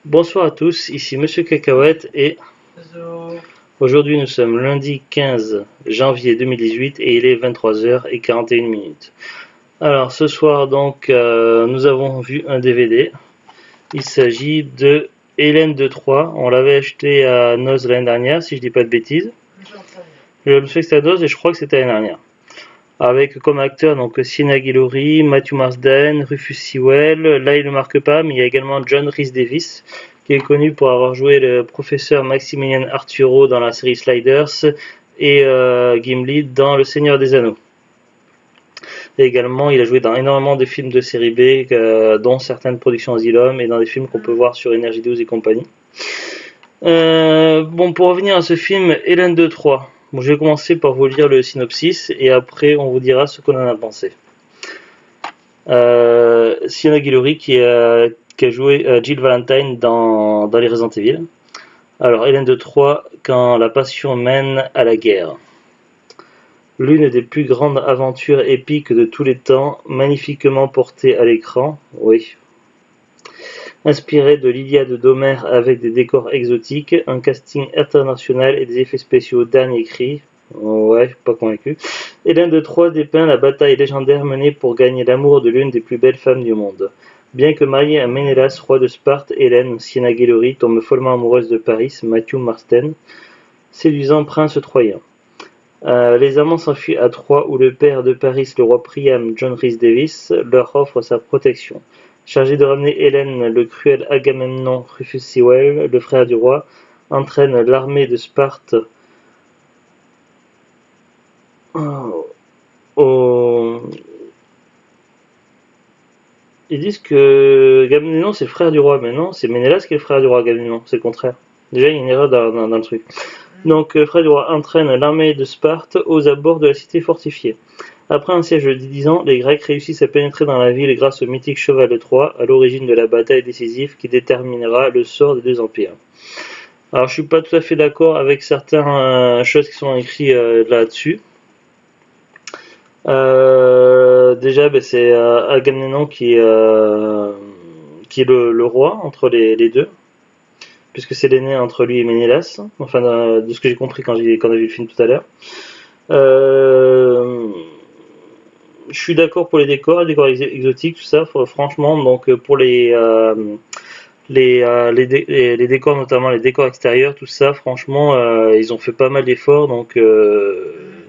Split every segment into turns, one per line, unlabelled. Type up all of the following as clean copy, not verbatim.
Bonsoir à tous, ici Monsieur Cacahuète et
Zo.
aujourd'hui nous sommes lundi 15 janvier 2018 et il est 23h41. Alors ce soir donc nous avons vu un DVD. Il s'agit de Hélène de Troyes. On l'avait acheté à Noz l'année dernière si je dis pas de bêtises.
J'en sais rien.
Je me suis fait à Noz et je crois que c'était l'année dernière. Avec comme acteurs donc Sienna Guillory, Matthew Marsden, Rufus Sewell. Là il ne marque pas, mais il y a également John Rhys Davies qui est connu pour avoir joué le professeur Maximilian Arturo dans la série Sliders et Gimli dans Le Seigneur des Anneaux. Et également il a joué dans énormément de films de série B, dont certaines productions Asylum et dans des films qu'on peut voir sur Énergie 12 et compagnie. Bon, pour revenir à ce film, Hélène de Troyes. Bon, je vais commencer par vous lire le synopsis et après on vous dira ce qu'on en a pensé. Sienna Guillory qui a joué Jill Valentine dans les Resident Evil. Alors, Hélène de Troyes, quand la passion mène à la guerre. L'une des plus grandes aventures épiques de tous les temps, magnifiquement portée à l'écran, oui. Inspirée de l'Iliade d'Homère avec des décors exotiques, un casting international et des effets spéciaux dernier cri. Ouais, pas convaincu. Hélène de Troyes dépeint la bataille légendaire menée pour gagner l'amour de l'une des plus belles femmes du monde. Bien que mariée à Ménélas, roi de Sparte, Hélène, Sienna Guillory, tombe follement amoureuse de Paris, Matthew Marsden, séduisant prince troyen. Les amants s'enfuient à Troyes où le père de Paris, le roi Priam, John Rhys Davies, leur offre sa protection. Chargé de ramener Hélène, le cruel Agamemnon Rufus Sewell, le frère du roi, entraîne l'armée de Sparte au... Ils disent que Agamemnon c'est le frère du roi, mais non, c'est Ménélas qui est le frère du roi Agamemnon, c'est le contraire. Déjà, il y a une erreur dans le truc. Donc, le frère du roi entraîne l'armée de Sparte aux abords de la cité fortifiée. Après un siège de 10 ans, les Grecs réussissent à pénétrer dans la ville grâce au mythique cheval de Troie, à l'origine de la bataille décisive qui déterminera le sort des deux empires. Alors, je suis pas tout à fait d'accord avec certaines choses qui sont écrites là-dessus. Déjà, c'est Agamemnon qui est le roi entre les deux, puisque c'est l'aîné entre lui et Ménélas, enfin de ce que j'ai compris quand on a vu le film tout à l'heure. Je suis d'accord pour les décors exotiques, tout ça, franchement, donc pour les décors, notamment les décors extérieurs, tout ça, franchement, ils ont fait pas mal d'efforts, donc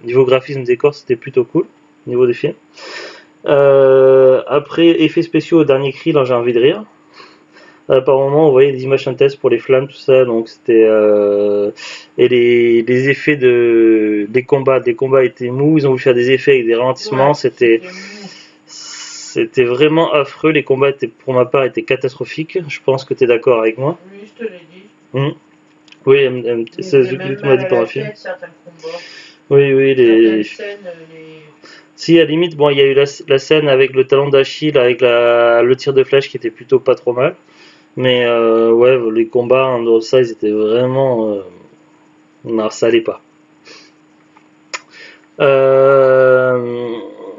niveau graphisme décor, c'était plutôt cool, niveau des films. Après, effets spéciaux au dernier cri, là j'ai envie de rire. Par moment, on voyait des images synthèses pour les flammes, tout ça, donc c'était et les effets des combats étaient mous. Ils ont voulu faire des effets avec des ralentissements,
Ouais,
c'était vraiment affreux. Les combats pour ma part, étaient catastrophiques. Je pense que tu es d'accord avec moi.
oui, je te l'ai dit.
Oui, c'est ce que tu m'as dit pendant le film.
Certains combats,
Oui,
certaines scènes,
Si, à la limite, bon, il y a eu la scène avec le talon d'Achille, avec le tir de flèche qui était plutôt pas trop mal. Mais ouais, les combats en dehors de ça, ils étaient vraiment... non, ça allait pas.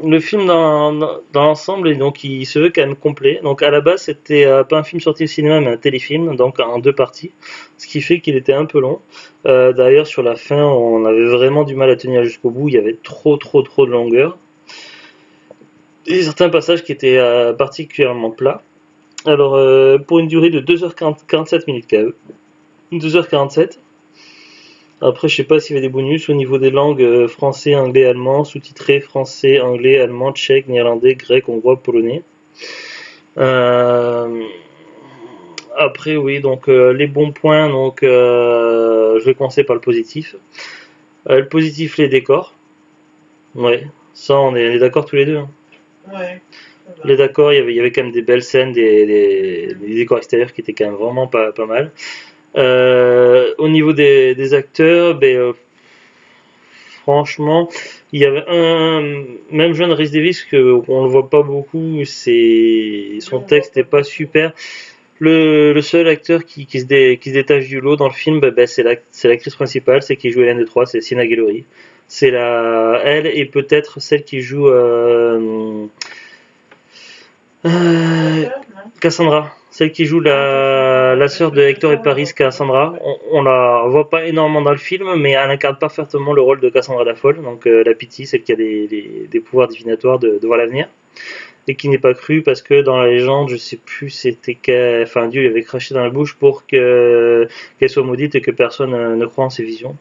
Le film dans l'ensemble, donc, il se veut quand même complet. Donc à la base, c'était pas un film sorti au cinéma, mais un téléfilm, donc en 2 parties. Ce qui fait qu'il était un peu long. D'ailleurs, sur la fin, on avait vraiment du mal à tenir jusqu'au bout. Il y avait trop de longueur. Et certains passages qui étaient particulièrement plats. Alors, pour une durée de 2h47 minutes quand même. 2h47. Après, je sais pas s'il y avait des bonus au niveau des langues français, anglais, allemand, sous-titré français, anglais, allemand, tchèque, néerlandais, grec, hongrois, polonais. Après, oui, donc les bons points, donc je vais commencer par le positif. Le positif, les décors. Ouais, ça, on est d'accord tous les deux. Hein.
ouais.
Les décors, il y avait quand même des belles scènes, des décors extérieurs qui étaient quand même vraiment pas mal. Au niveau des acteurs, franchement, il y avait même John Rhys Davies qu'on le voit pas beaucoup, son texte n'est pas super. Le seul acteur qui se détache du lot dans le film, c'est l'actrice principale, c'est qui joue Hélène de Troyes, c'est Sienna Guillory. C'est elle et peut-être celle qui joue Cassandra, celle qui joue la sœur de Hector et Paris, Cassandra. On la voit pas énormément dans le film, mais elle incarne parfaitement le rôle de Cassandra la folle, donc la Pity, celle qui a des pouvoirs divinatoires de voir l'avenir, et qui n'est pas crue parce que dans la légende, je sais plus, c'était enfin Dieu lui avait craché dans la bouche pour qu'elle soit maudite et que personne ne croit en ses visions.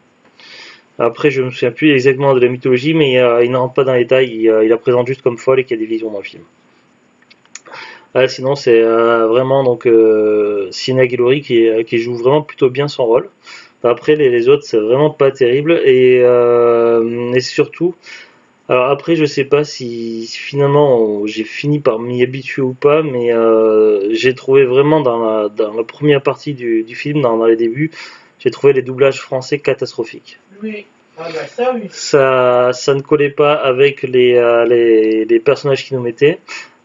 Après, je me souviens plus exactement de la mythologie, mais il ne rentre pas dans les détails, il la présente juste comme folle et qu'il y a des visions dans le film. Sinon, c'est vraiment donc Sienna Guillory qui joue vraiment plutôt bien son rôle. Après, les autres, c'est vraiment pas terrible. Et surtout, alors après, je sais pas si finalement j'ai fini par m'y habituer ou pas, mais j'ai trouvé vraiment dans la première partie du film, dans les débuts, j'ai trouvé les doublages français catastrophiques.
Oui. Ah bah ça, oui.
Ça ne collait pas avec les personnages qui nous mettaient.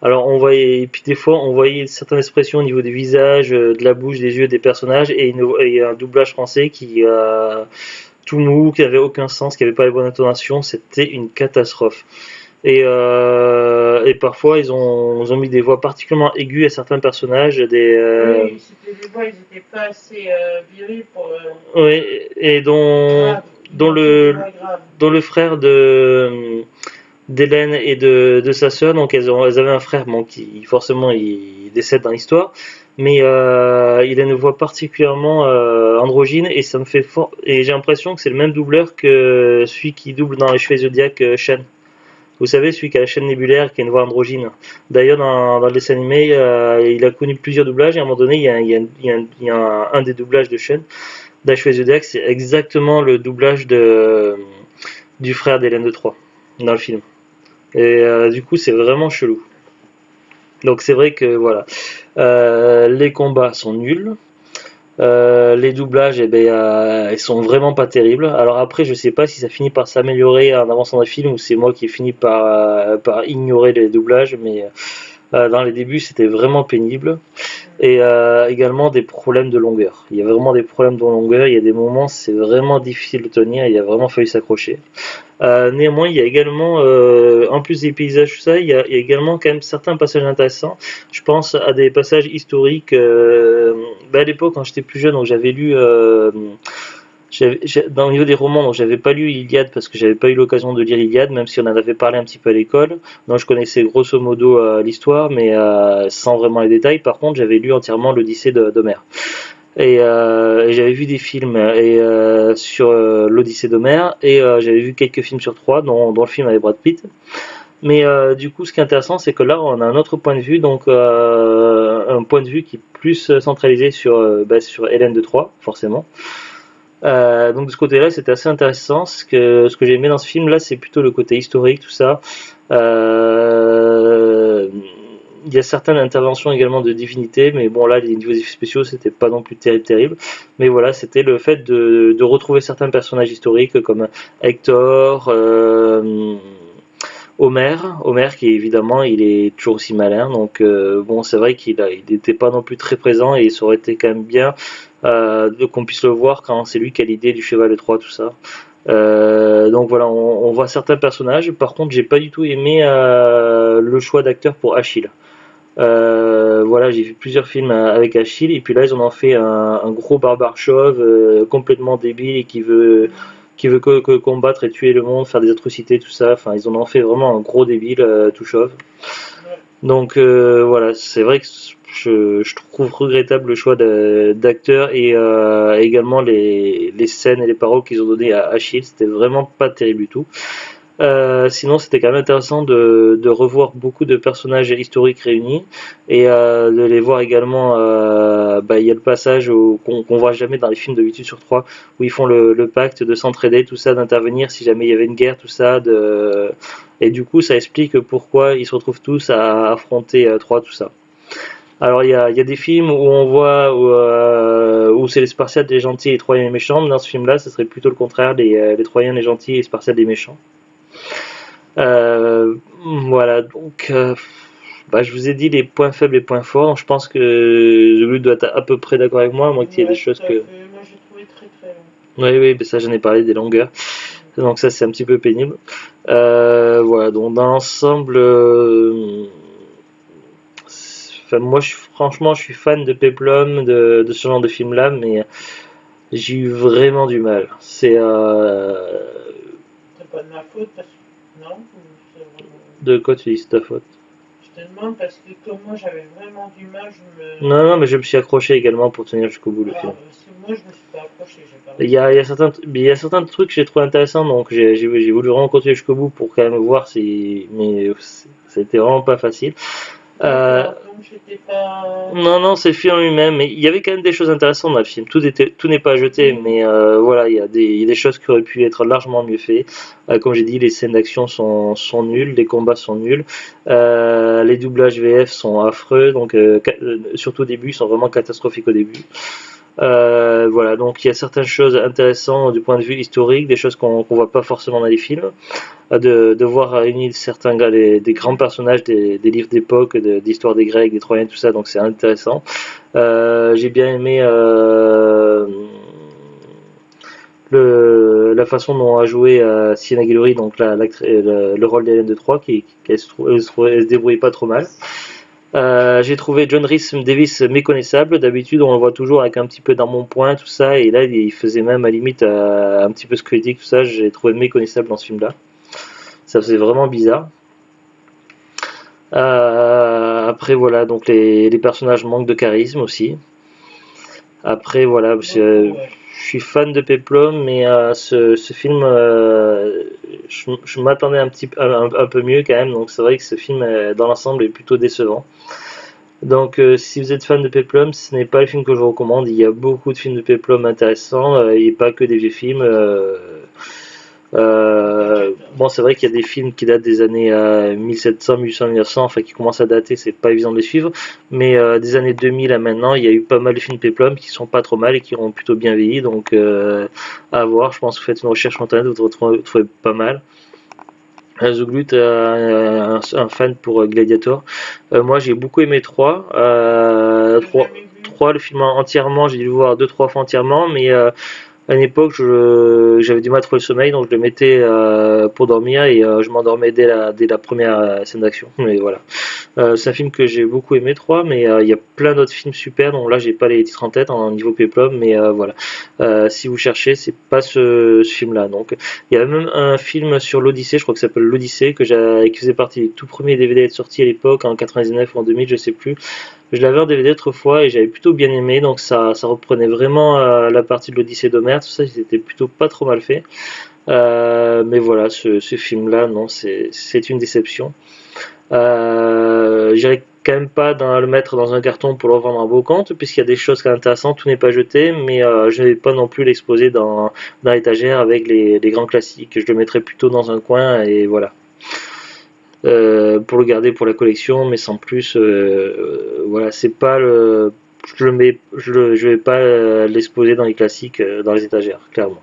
Alors on voyait, et puis des fois on voyait certaines expressions au niveau des visages, de la bouche, des yeux des personnages, et un doublage français qui tout mou, qui n'avait aucun sens, qui n'avait pas les bonnes intonations, c'était une catastrophe. Et parfois ils ont mis des voix particulièrement aiguës à certains personnages,
Oui, c'était des voix, ils n'étaient pas assez virils pour.
Oui, et
Grave.
dont le frère d'Hélène et de sa sœur, donc elles avaient un frère, bon, qui forcément il décède dans l'histoire, mais il a une voix particulièrement androgyne, et ça me fait fort, et j'ai l'impression que c'est le même doubleur que celui qui double dans les Cheveux Zodiac, Shen. Vous savez, celui qui a la chaîne nébulaire, qui a une voix androgyne. D'ailleurs, dans le dessin animé, il a connu plusieurs doublages, et à un moment donné, il y a un des doublages de Shen d'Ashway Zodiac, c'est exactement le doublage du frère d'Hélène de Troyes dans le film. Et du coup, c'est vraiment chelou. Donc c'est vrai que voilà, les combats sont nuls. Les doublages, eh ben, ils sont vraiment pas terribles. Alors après, je sais pas si ça finit par s'améliorer en avançant dans le film, ou c'est moi qui finis par ignorer les doublages, mais dans les débuts, c'était vraiment pénible. Et également des problèmes de longueur. Il y a vraiment des problèmes de longueur. Il y a des moments, c'est vraiment difficile de tenir. Il a vraiment fallu s'accrocher. Néanmoins, il y a également, en plus des paysages, tout ça, il y a également quand même certains passages intéressants. Je pense à des passages historiques. À l'époque, quand j'étais plus jeune, donc j'avais lu. Dans le niveau des romans, donc j'avais pas lu Iliade parce que j'avais pas eu l'occasion de lire Iliade, même si on en avait parlé un petit peu à l'école. Donc je connaissais grosso modo l'histoire, mais sans vraiment les détails. Par contre, j'avais lu entièrement l'Odyssée d'Homère. Et j'avais vu des films sur l'Odyssée d'Homère, et j'avais vu quelques films sur Troie, dont le film avec Brad Pitt. Mais du coup, ce qui est intéressant, c'est que là, on a un autre point de vue, donc un point de vue qui est plus centralisé sur Hélène de Troie, forcément. Donc de ce côté-là, c'était assez intéressant. Ce que j'ai aimé dans ce film-là, c'est plutôt le côté historique, tout ça. Il y a certaines interventions également de divinités, mais bon là, les niveaux effets spéciaux, c'était pas non plus terrible. Mais voilà, c'était le fait de retrouver certains personnages historiques comme Hector, Homère qui évidemment il est toujours aussi malin, donc bon c'est vrai qu'il n'était pas non plus très présent, et ça aurait été quand même bien qu'on puisse le voir quand c'est lui qui a l'idée du cheval de Troie, tout ça. Donc voilà, on voit certains personnages. Par contre, j'ai pas du tout aimé le choix d'acteur pour Achille. Voilà, j'ai vu plusieurs films avec Achille, et puis là ils en ont fait un gros barbare chauve complètement débile, et qui veut que combattre et tuer le monde, faire des atrocités, tout ça. Enfin, ils en ont fait vraiment un gros débile tout chauve. Donc voilà, c'est vrai que je trouve regrettable le choix d'acteurs, et également les scènes et les paroles qu'ils ont données à Achille, c'était vraiment pas terrible du tout. Sinon, c'était quand même intéressant de revoir beaucoup de personnages historiques réunis, et de les voir également. Il y a le passage qu'on voit jamais dans les films de 8 sur 3, où ils font le pacte de s'entraider, tout ça, d'intervenir si jamais il y avait une guerre, tout ça. Et du coup, ça explique pourquoi ils se retrouvent tous à affronter Troie, tout ça. Alors il y a des films où on voit où c'est les Spartiates les gentils et les Troyens les méchants, mais dans ce film-là, ce serait plutôt le contraire, les Troyens les gentils et les Spartiates les méchants. Voilà, donc je vous ai dit les points faibles et les points forts, donc je pense que Luc doit être à peu près d'accord avec moi, qu'il y ait des choses que...
Moi j'ai trouvé très très long.
Oui, mais ça j'en ai parlé des longueurs, donc ça c'est un petit peu pénible. Voilà, donc dans l'ensemble... Enfin, moi, franchement, je suis fan de Peplum, de ce genre de film-là, mais j'ai eu vraiment du mal.
C'est pas de ma faute parce que. Non, ou c'est vraiment.
De quoi tu dis c'est ta faute?
Je te demande parce que comme moi j'avais vraiment du mal, je me.
Non, non, mais je me suis accroché également pour tenir jusqu'au bout le film.
Parce que moi je me suis pas accroché, j'ai pas
Il
réussi.
y a, il y a certains, il y a certains trucs que j'ai trouvé intéressants, donc j'ai voulu vraiment continuer jusqu'au bout pour quand même voir si, mais c'était vraiment pas facile. Euh,
D'accord, donc j'étais pas.
non, non, c'est le film lui-même, mais il y avait quand même des choses intéressantes dans le film. Tout n'est pas jeté, mais voilà, il y a des choses qui auraient pu être largement mieux faites. Comme j'ai dit, les scènes d'action sont nulles, les combats sont nuls, les doublages VF sont affreux, donc surtout au début, ils sont vraiment catastrophiques au début. Voilà, donc il y a certaines choses intéressantes du point de vue historique, des choses qu'on voit pas forcément dans les films, de voir réunir certains gars, des grands personnages des livres d'époque, d'histoire des Grecs, des Troyens, tout ça, donc c'est intéressant. J'ai bien aimé la façon dont a joué Sienna Guillory, donc le rôle d'Hélène de Troyes, elle se débrouille pas trop mal. J'ai trouvé John Rhys Davis méconnaissable. D'habitude, on le voit toujours avec un petit peu d'embonpoint, tout ça, et là, il faisait même à la limite un petit peu squelettique, tout ça. J'ai trouvé méconnaissable dans ce film-là. Ça faisait vraiment bizarre. Après, voilà, donc les personnages manquent de charisme aussi. Après, voilà,
Beaucoup, ouais.
je suis fan de Peplum, mais ce film, je m'attendais un peu mieux quand même. Donc, c'est vrai que ce film, dans l'ensemble, est plutôt décevant. Donc, si vous êtes fan de Peplum, ce n'est pas le film que je vous recommande. Il y a beaucoup de films de Peplum intéressants et pas que des vieux films. Bon, c'est vrai qu'il y a des films qui datent des années 1700, 1800, 1900, enfin qui commencent à dater, c'est pas évident de les suivre. Mais des années 2000 à maintenant, il y a eu pas mal de films Peplum qui sont pas trop mal et qui ont plutôt bien vieilli. Donc, à voir. Je pense que vous faites une recherche sur internet, vous trouvez pas mal. Zuglut, un fan pour Gladiator. Moi, j'ai beaucoup aimé 3.
J'ai
3,
jamais vu.
3, le film entièrement, j'ai dû le voir deux trois fois entièrement, mais à une époque, j'avais du mal à trouver le sommeil, donc je le mettais pour dormir et je m'endormais dès la première scène d'action. Mais voilà. C'est un film que j'ai beaucoup aimé, 3, mais il y a plein d'autres films super, donc là j'ai pas les titres en tête en niveau Peplum, mais voilà. Si vous cherchez, c'est pas ce film-là. Donc il y a même un film sur l'Odyssée, je crois que ça s'appelle l'Odyssée, qui faisait partie des tout premiers DVD à être sortis à l'époque, en 99 ou en 2000, je sais plus. Je l'avais en DVD autrefois et j'avais plutôt bien aimé, donc ça reprenait vraiment la partie de l'Odyssée d'Homère, tout ça, c'était plutôt pas trop mal fait. Mais voilà, ce film-là, non, c'est une déception. J'irai quand même pas le mettre dans un carton pour le revendre en beau compte, puisqu'il y a des choses intéressantes, tout n'est pas jeté, mais je ne vais pas non plus l'exposer dans l'étagère avec les grands classiques. Je le mettrai plutôt dans un coin et voilà. Pour le garder pour la collection, mais sans plus. Voilà, c'est pas le. Je vais pas l'exposer dans les classiques, dans les étagères, clairement.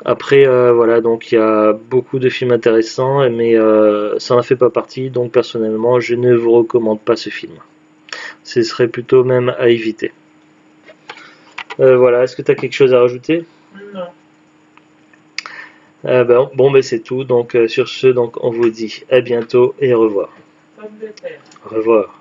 Après, voilà, donc il y a beaucoup de films intéressants, mais ça n'en fait pas partie, donc personnellement, je ne vous recommande pas ce film. Ce serait plutôt même à éviter. Voilà, est-ce que tu as quelque chose à rajouter?
Non.
Ben, c'est tout. Donc sur ce, donc on vous dit à bientôt et au revoir.
Pomme de terre.
Au revoir.